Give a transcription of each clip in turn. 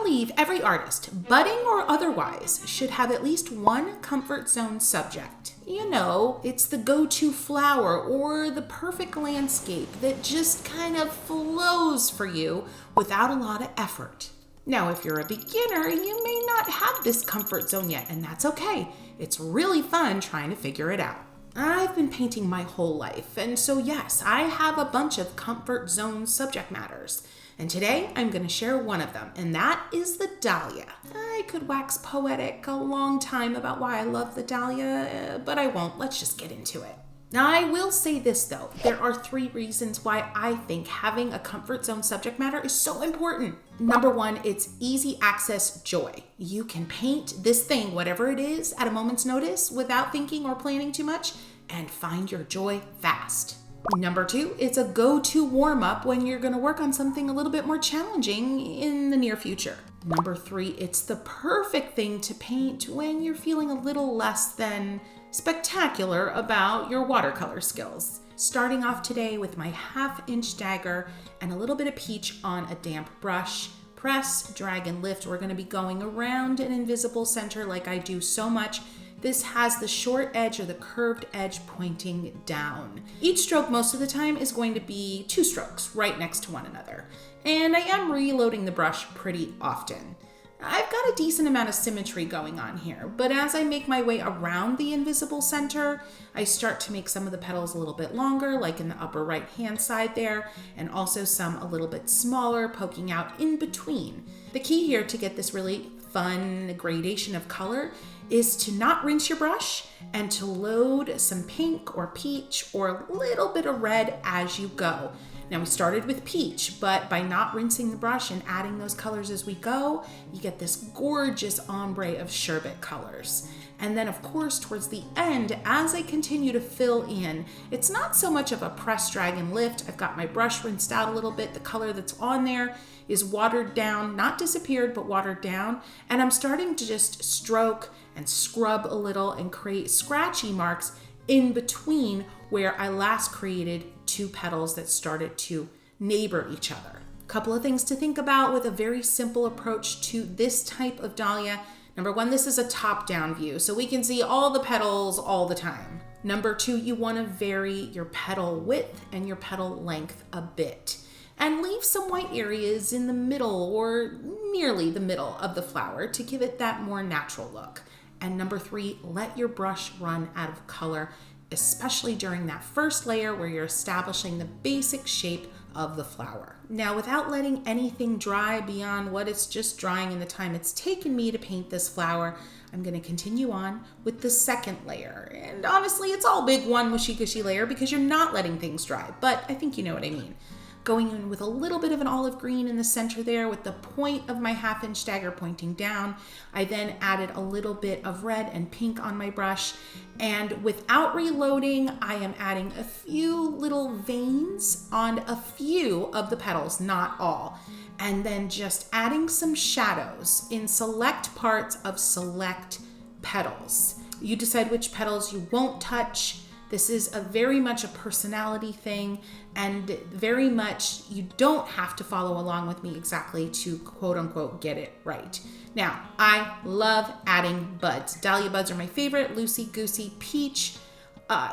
believe every artist, budding or otherwise, should have at least one comfort zone subject. You know, it's the go-to flower or the perfect landscape that just kind of flows for you without a lot of effort. Now, if you're a beginner, you may not have this comfort zone yet, and that's okay. It's really fun trying to figure it out. I've been painting my whole life, and so yes, I have a bunch of comfort zone subject matters. And today I'm going to share one of them, and that is the dahlia. I could wax poetic a long time about why I love the dahlia, but I won't. Let's just get into it. Now, I will say this though, there are 3 reasons why I think having a comfort zone subject matter is so important. Number 1, it's easy access joy. You can paint this thing, whatever it is, at a moment's notice without thinking or planning too much and find your joy fast. Number 2, it's a go-to warm-up when you're going to work on something a little bit more challenging in the near future. Number 3, it's the perfect thing to paint when you're feeling a little less than spectacular about your watercolor skills. Starting off today with my 1/2-inch dagger and a little bit of peach on a damp brush. Press, drag, and lift. We're going to be going around an invisible center like I do so much. This has the short edge or the curved edge pointing down. Each stroke most of the time is going to be 2 strokes right next to one another. And I am reloading the brush pretty often. I've got a decent amount of symmetry going on here, but as I make my way around the invisible center, I start to make some of the petals a little bit longer, like in the upper right hand side there, and also some a little bit smaller, poking out in between. The key here to get this really fun gradation of color is to not rinse your brush and to load some pink or peach or a little bit of red as you go. Now, we started with peach, but by not rinsing the brush and adding those colors as we go, you get this gorgeous ombre of sherbet colors. And then, of course, towards the end, as I continue to fill in, it's not so much of a press, drag, and lift. I've got my brush rinsed out a little bit. The color that's on there is watered down, not disappeared, but watered down. And I'm starting to just stroke and scrub a little and create scratchy marks in between where I last created 2 petals that started to neighbor each other. A couple of things to think about with a very simple approach to this type of dahlia. Number 1, this is a top-down view, so we can see all the petals all the time. Number 2, you want to vary your petal width and your petal length a bit, and leave some white areas in the middle or nearly the middle of the flower to give it that more natural look. And number 3, let your brush run out of color, especially during that first layer where you're establishing the basic shape of the flower. Now, without letting anything dry beyond what it's just drying in the time it's taken me to paint this flower, I'm going to continue on with the second layer. And honestly, it's all big one mushy-gushy layer because you're not letting things dry, but I think you know what I mean. Going in with a little bit of an olive green in the center there with the point of my 1/2-inch dagger pointing down. I then added a little bit of red and pink on my brush, and without reloading, I am adding a few little veins on a few of the petals, not all, and then just adding some shadows in select parts of select petals. You decide which petals you won't touch. This is very much a personality thing, and very much you don't have to follow along with me exactly to quote unquote get it right. Now, I love adding buds. Dahlia buds are my favorite. Loosey Goosey Peach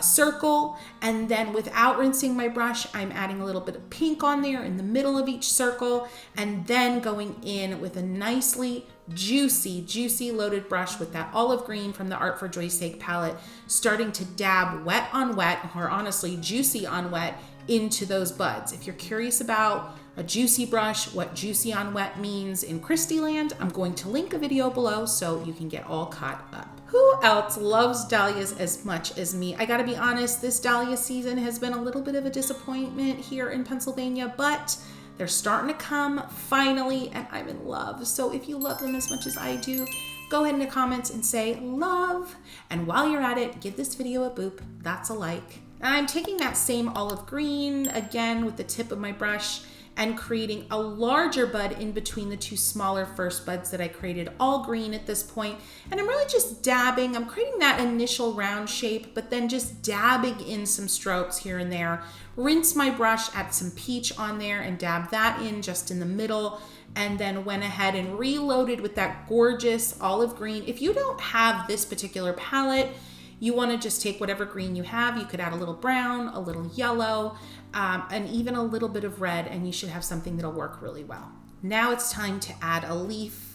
circle, and then without rinsing my brush, I'm adding a little bit of pink on there in the middle of each circle, and then going in with a nicely juicy loaded brush with that olive green from the Art for Joy's Sake palette, starting to dab wet on wet, or honestly juicy on wet, into those buds. If you're curious about a juicy brush, what juicy on wet means in Christy land, I'm going to link a video below so you can get all caught up. Who else loves dahlias as much as me? I gotta be honest, this dahlia season has been a little bit of a disappointment here in Pennsylvania, but they're starting to come finally, and I'm in love. So if you love them as much as I do, go ahead in the comments and say love. And while you're at it, give this video a boop. That's a like. And I'm taking that same olive green again with the tip of my brush, and creating a larger bud in between the two smaller first buds that I created, all green at this point. And I'm really just dabbing. I'm creating that initial round shape, but then just dabbing in some strokes here and there. Rinse my brush, add some peach on there and dab that in just in the middle, and then went ahead and reloaded with that gorgeous olive green. If you don't have this particular palette, you want to just take whatever green you have. You could add a little brown, a little yellow, and even a little bit of red, and you should have something that'll work really well. Now it's time to add a leaf.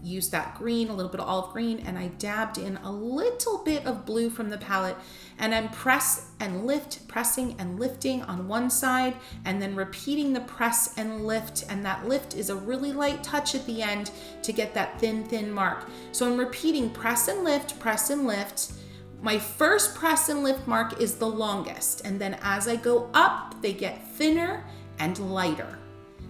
Use that green, a little bit of olive green, and I dabbed in a little bit of blue from the palette, and I'm pressing and lifting on one side, and then repeating the press and lift, and that lift is a really light touch at the end to get that thin mark. So I'm repeating press and lift, press and lift. My first press and lift mark is the longest, and then as I go up, they get thinner and lighter.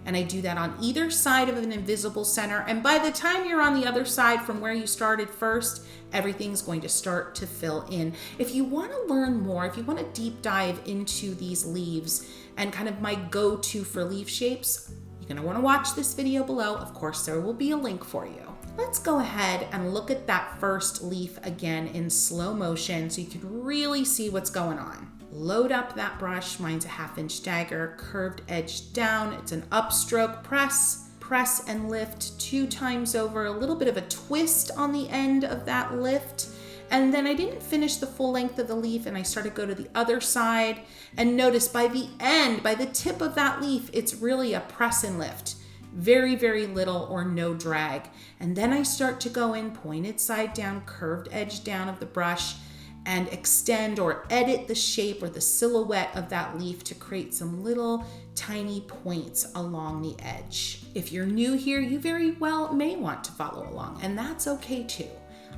And I do that on either side of an invisible center. And by the time you're on the other side from where you started first, everything's going to start to fill in. If you want to learn more, if you want to deep dive into these leaves and kind of my go-to for leaf shapes, you're going to want to watch this video below. Of course, there will be a link for you. Let's go ahead and look at that first leaf again in slow motion so you can really see what's going on. Load up that brush. Mine's a 1/2 inch dagger, curved edge down. It's an upstroke press and lift 2 times over, a little bit of a twist on the end of that lift. And then I didn't finish the full length of the leaf, and I started to go to the other side. And notice by the end, by the tip of that leaf, it's really a press and lift. Very, very little or no drag. And then I start to go in pointed side down, curved edge down of the brush, and extend or edit the shape or the silhouette of that leaf to create some little tiny points along the edge. If you're new here, you very well may want to follow along, and that's okay too.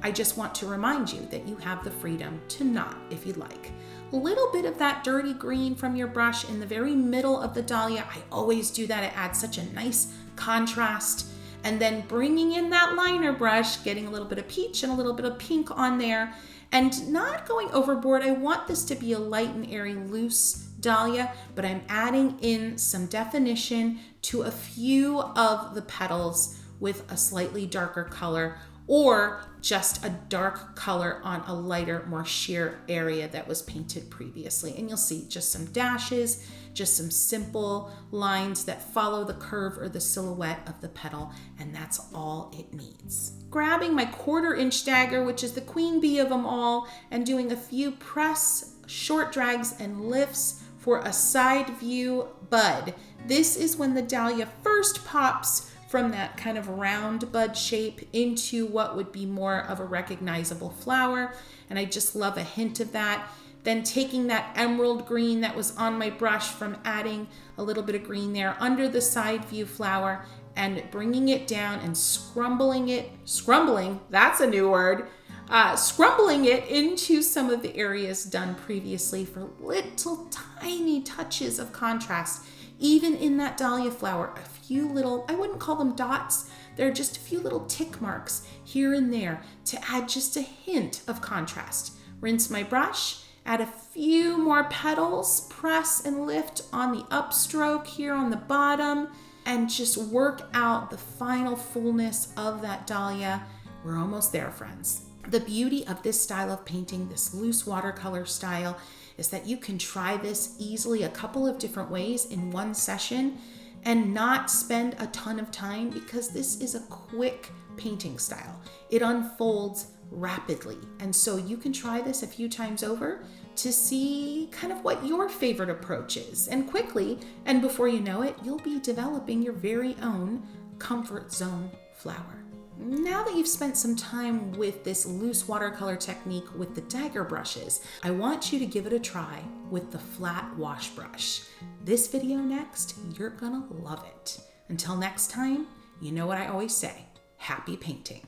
I just want to remind you that you have the freedom to not if you'd like. A little bit of that dirty green from your brush in the very middle of the dahlia. I always do that. It adds such a nice contrast. And then bringing in that liner brush, getting a little bit of peach and a little bit of pink on there, and not going overboard. I want this to be a light and airy, loose dahlia, but I'm adding in some definition to a few of the petals with a slightly darker color, or just a dark color on a lighter, more sheer area that was painted previously. And you'll see just some dashes, just some simple lines that follow the curve or the silhouette of the petal, and that's all it needs. Grabbing my 1/4 inch dagger, which is the queen bee of them all, and doing a few press, short drags, and lifts for a side view bud. This is when the dahlia first pops from that kind of round bud shape into what would be more of a recognizable flower. And I just love a hint of that. Then taking that emerald green that was on my brush from adding a little bit of green there under the side view flower and bringing it down and scrumbling, that's a new word, scrumbling it into some of the areas done previously for little tiny touches of contrast. Even in that dahlia flower, a few little, I wouldn't call them dots, they're just a few little tick marks here and there to add just a hint of contrast. Rinse my brush, add a few more petals, press and lift on the upstroke here on the bottom, and just work out the final fullness of that dahlia. We're almost there, friends. The beauty of this style of painting, this loose watercolor style, is that you can try this easily a couple of different ways in one session and not spend a ton of time, because this is a quick painting style. It unfolds rapidly. And so you can try this a few times over to see kind of what your favorite approach is. And quickly, and before you know it, you'll be developing your very own comfort zone flower. Now that you've spent some time with this loose watercolor technique with the dagger brushes, I want you to give it a try with the flat wash brush. This video next, you're gonna love it. Until next time, you know what I always say, happy painting.